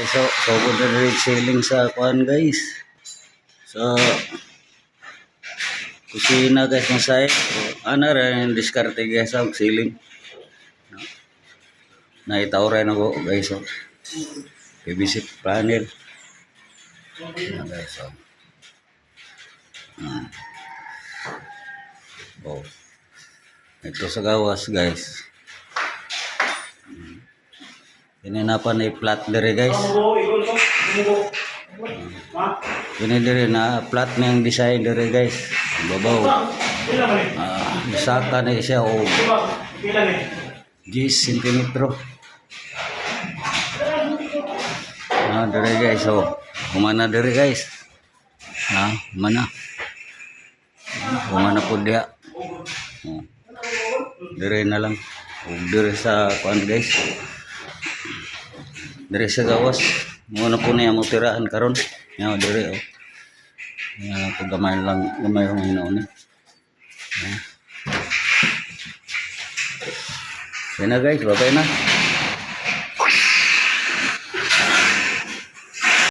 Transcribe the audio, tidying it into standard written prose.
So good na rin ceiling sa kuan guys. So kusina guys ng site. So, ana rin diskarte guys sa ceiling. Naitaw rin ako guys. So, PVC panel. Yan guys. So. Oh. Ito sa gawas guys. Ini na pa na i-flat dire guys. Ini dire na flat na yung design dire guys. Babaw. Isaka na siya o 10 cm. Dire guys. So, kumana dire guys. Mana. Kumana po dia. Dire na lang. Dire sa kuan guys. Dire sa gawas. Muna po na yung tirahan karon. Yan dire oh. Yan po gamay yung hinaon ni. Yan na guys, babay na.